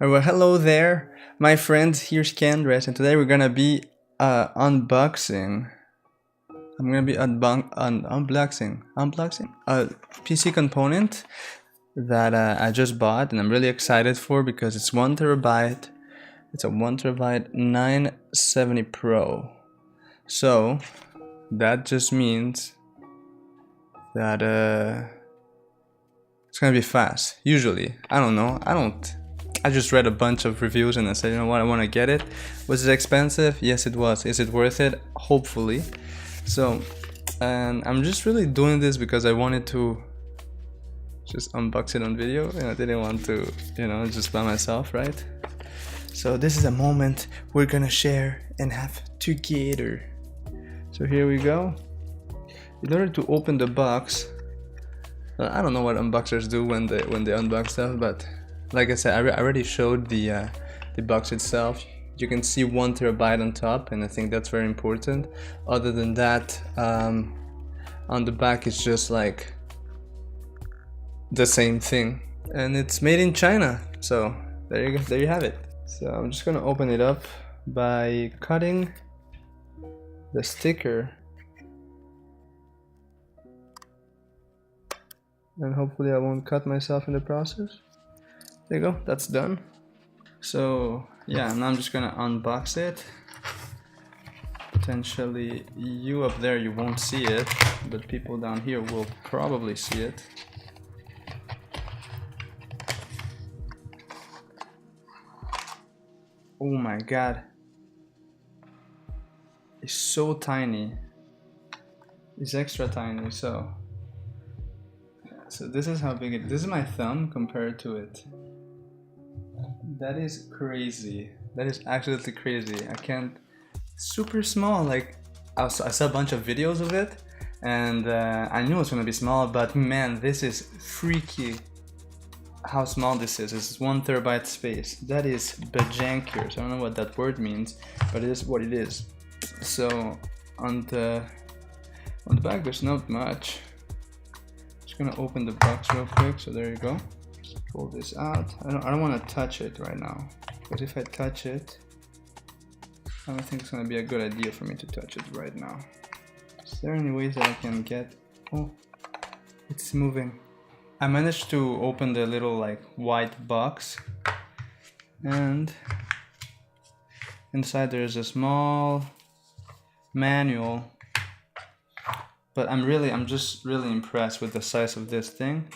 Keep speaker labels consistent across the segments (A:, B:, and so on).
A: Well, hello there, my friends. Here's Kenrez, and today we're gonna be unboxing. I'm gonna be unboxing a PC component that I just bought, and I'm really excited for because it's 1 TB. It's a 1 TB 970 Pro. So that just means that it's gonna be fast. Usually, I don't know. I just read a bunch of reviews and I said, you know what, I want to get it. Was it expensive? Yes, it was. Is it worth it? Hopefully. So, and I'm just really doing this because I wanted to just unbox it on video, and I didn't want to, just by myself, right? So this is a moment we're gonna share and have together. So here we go. In order to open the box, I don't know what unboxers do when they unbox stuff, but like I said, I already showed the box itself. You can see 1 TB on top, and I think that's very important. Other than that, on the back it's just like the same thing, and it's made in China. So there you go, there you have it. So I'm just gonna open it up by cutting the sticker, and hopefully I won't cut myself in the process. There you go, that's done. So yeah, now I'm just gonna unbox it. Potentially you up there, you won't see it, but people down here will probably see it. Oh my god, it's so tiny. It's extra tiny. So this is how big it is. This is my thumb compared to it. That is crazy. That is absolutely crazy. I can't. Super small. Like I saw a bunch of videos of it, and I knew it was gonna be small. But man, this is freaky. How small this is. It's 1 TB space. That is bajankers. I don't know what that word means, but it is what it is. So on the back, there's not much. Just gonna open the box real quick. So there you go. Pull this out. I don't want to touch it right now, because if I touch it, I don't think it's gonna be a good idea for me to touch it right now. Is there any ways that I can get? Oh, it's moving. I managed to open the little like white box, and inside there's a small manual. But I'm just really impressed with the size of this thing.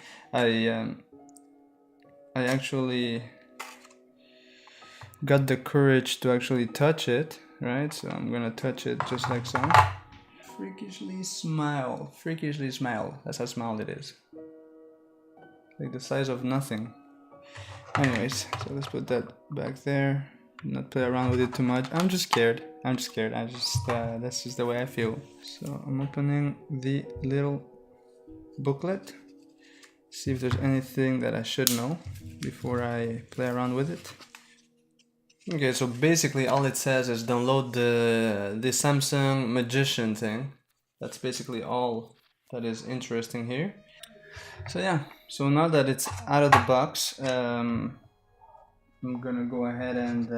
A: I actually got the courage to actually touch it, right? So I'm gonna touch it just like so. Freakishly small. That's how small it is. Like the size of nothing. Anyways, so let's put that back there. Not play around with it too much. I'm just scared. That's just the way I feel. So I'm opening the little booklet. See if there's anything that I should know before I play around with it. Okay, so basically all it says is download the Samsung Magician thing. That's basically all that is interesting here. So yeah, so now that it's out of the box, I'm gonna go ahead and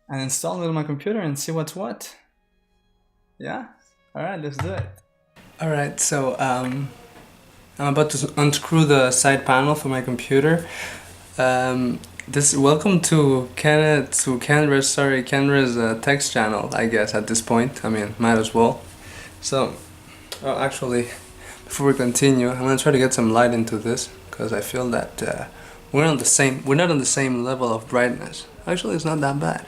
A: install it on my computer and see what's what. Yeah? Alright, let's do it. Alright, so I'm about to unscrew the side panel for my computer. Welcome to Kenrez text channel, I guess, at this point. I mean, might as well. So, actually, before we continue, I'm gonna try to get some light into this, because I feel that we're not on the same level of brightness. Actually, it's not that bad.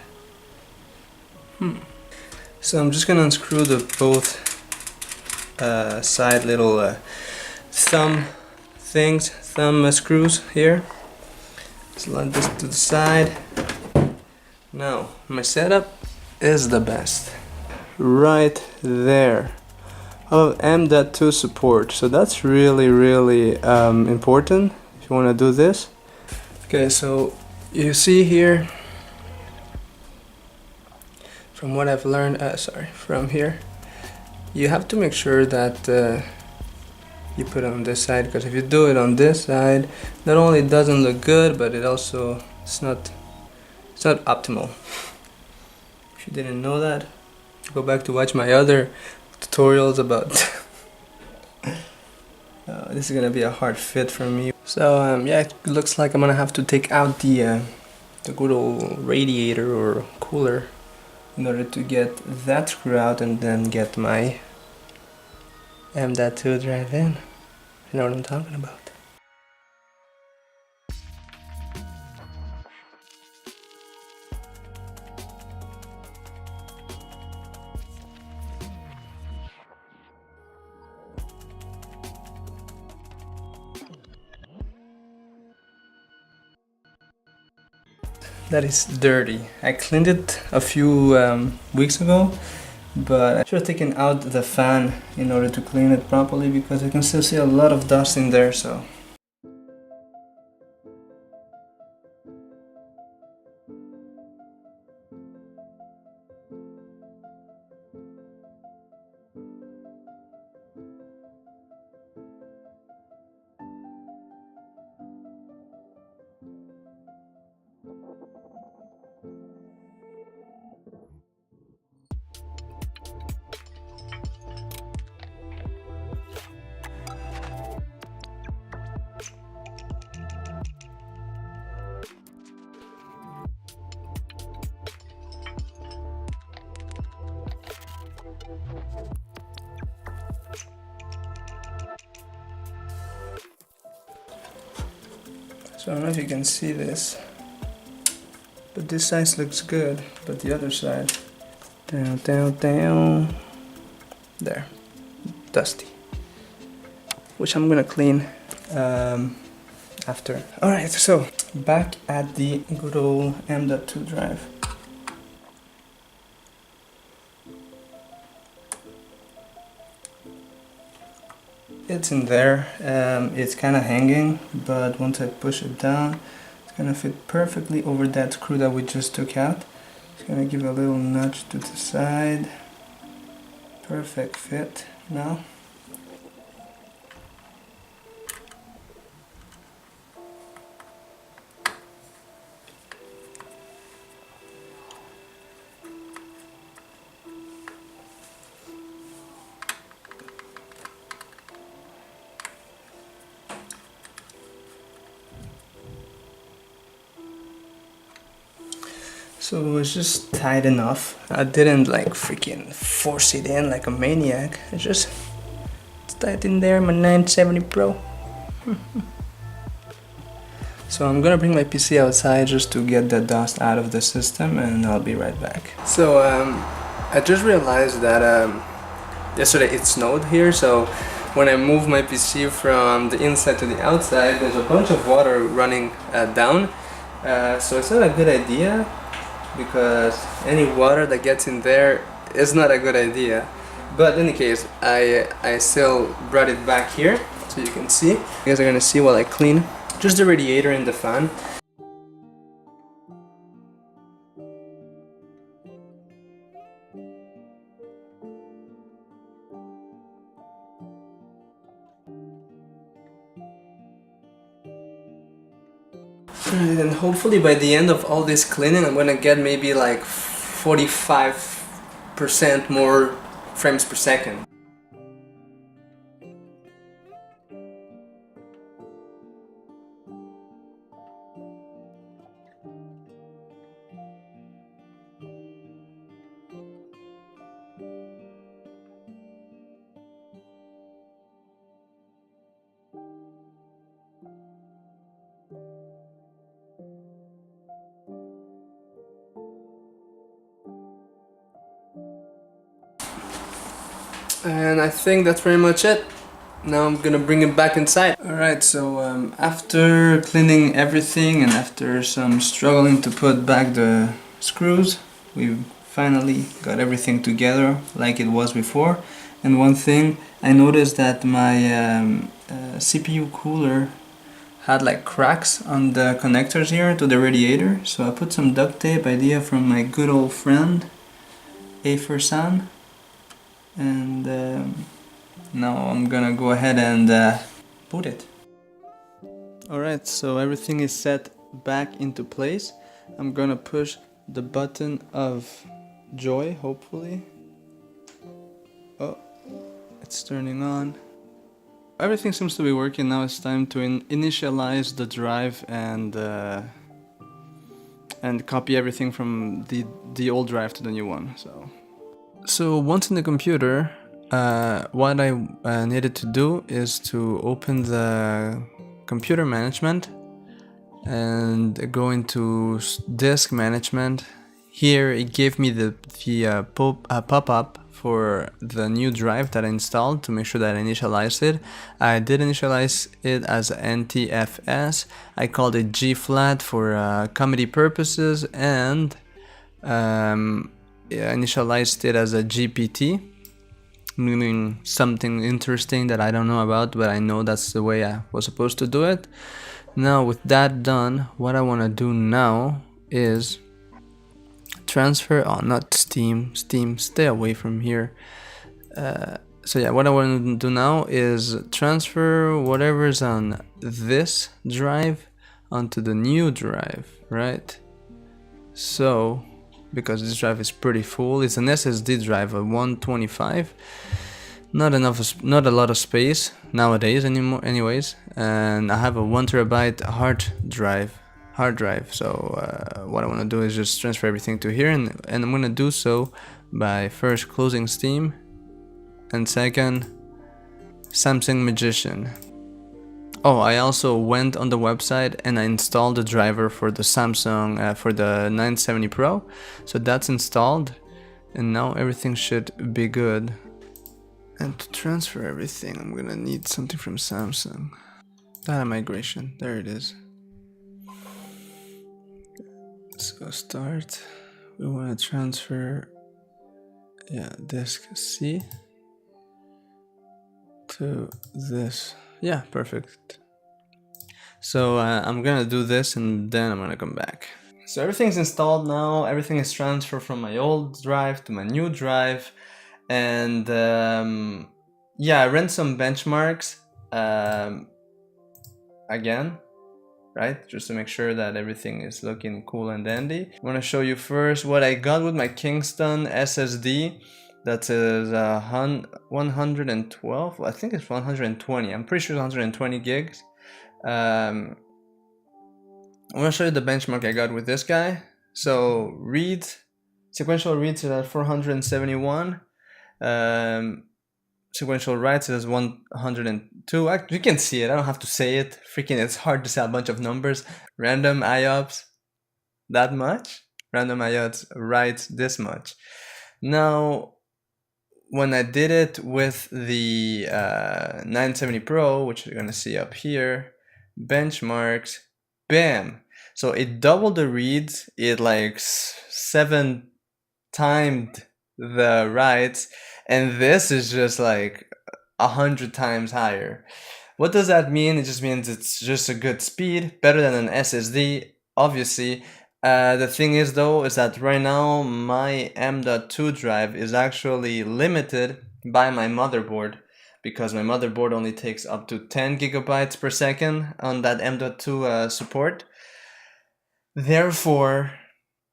A: So I'm just gonna unscrew the both side little thumb screws here. Slide this to the side. Now my setup is the best. Right there. M.2 support. So that's really important if you want to do this. Okay, so you see here, from what I've learned, from here, you have to make sure that you put it on this side, because if you do it on this side, not only it doesn't look good, but it also it's not optimal. If you didn't know that, go back to watch my other tutorials about this is gonna be a hard fit for me. So yeah, it looks like I'm gonna have to take out the good old radiator or cooler in order to get that screw out and then get my M.2 drive in. You know what I'm talking about. That is dirty. I cleaned it a few weeks ago, but I should have taken out the fan in order to clean it properly, because I can still see a lot of dust in there. So I don't know if you can see this, but this side looks good, but the other side, down, there, dusty, which I'm gonna clean after. Alright, so back at the good old M.2 drive. It's in there, it's kind of hanging, but once I push it down, it's gonna fit perfectly over that screw that we just took out. It's gonna give a little nudge to the side. Perfect fit now. So it was just tight enough. I didn't like freaking force it in like a maniac. It's tight in there, my 970 Pro. So I'm gonna bring my PC outside just to get the dust out of the system, and I'll be right back. So I just realized that yesterday it snowed here, so when I move my PC from the inside to the outside, there's a bunch of water running down. So it's not a good idea, because any water that gets in there is not a good idea. But in any case, I still brought it back here so you can see. You guys are gonna see while I clean just the radiator and the fan. And hopefully by the end of all this cleaning, I'm gonna get maybe like 45% more frames per second. And I think that's pretty much it. Now I'm gonna bring it back inside. Alright, so after cleaning everything and after some struggling to put back the screws, we finally got everything together like it was before. And one thing, I noticed that my CPU cooler had like cracks on the connectors here to the radiator. So I put some duct tape, idea from my good old friend Aether, and Now I'm gonna go ahead and boot it. Alright, so everything is set back into place. I'm gonna push the button of joy, hopefully. Oh, it's turning on. Everything seems to be working. Now it's time to initialize the drive and copy everything from the old drive to the new one. So once in the computer, what I needed to do is to open the computer management and go into disk management. Here it gave me the pop-up for the new drive that I installed to make sure that I initialized it. I did initialize it as NTFS. I called it G flat for comedy purposes, and initialized it as a GPT, meaning something interesting that I don't know about, but I know that's the way I was supposed to do it. Now with that done, what I want to do now is transfer, not Steam, stay away from here. So yeah, what I want to do now is transfer whatever's on this drive onto the new drive, right? So, because this drive is pretty full, it's an SSD drive of 125, not a lot of space nowadays anymore anyways, and I have a 1 terabyte hard drive. So what I want to do is just transfer everything to here, and I'm going to do so by first closing Steam, and second Samsung Magician. Oh, I also went on the website and I installed the driver for the Samsung for the 970 Pro, so that's installed, and now everything should be good. And to transfer everything, I'm gonna need something from Samsung. Data migration, there it is. Let's go start. We want to transfer, disk C to this. Yeah, perfect. So I'm gonna do this and then I'm gonna come back. So everything's installed now. Everything is transferred from my old drive to my new drive, and yeah, I ran some benchmarks again, right, just to make sure that everything is looking cool and dandy. I want to show you first what I got with my Kingston SSD. That is 112, I think it's 120, I'm pretty sure it's 120 gigs. I'm gonna show you the benchmark I got with this guy. So sequential reads is at 471, sequential writes is 102. You can see it, I don't have to say it. Freaking, it's hard to say a bunch of numbers. Random IOPS, that much. Random IOPS writes this much. Now, when I did it with the 970 Pro, which you're gonna see up here, benchmarks, bam! So it doubled the reads, it like 7 timed the writes, and this is just like 100 times higher. What does that mean? It just means it's just a good speed, better than an SSD, obviously. The thing is though, is that right now my M.2 drive is actually limited by my motherboard, because my motherboard only takes up to 10 gigabytes per second on that M.2 support. Therefore,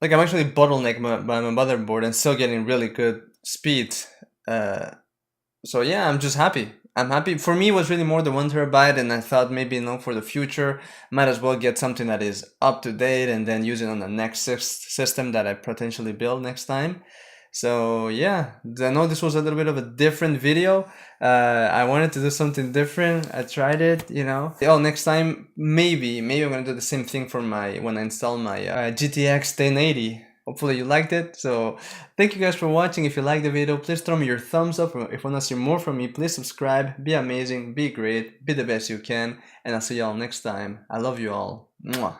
A: like, I'm actually bottlenecked by my motherboard and still getting really good speeds. So yeah, I'm just happy. I'm happy. For me, it was really more the 1 terabyte, and I thought maybe, for the future, might as well get something that is up to date and then use it on the next system that I potentially build next time. So yeah, I know this was a little bit of a different video. I wanted to do something different. I tried it, Oh, next time, maybe I'm gonna do the same thing for when I install my GTX 1080. Hopefully you liked it. So thank you guys for watching. If you liked the video, please throw me your thumbs up. If you want to see more from me, please subscribe. Be amazing, be great, be the best you can, and I'll see you all next time. I love you all. Mwah.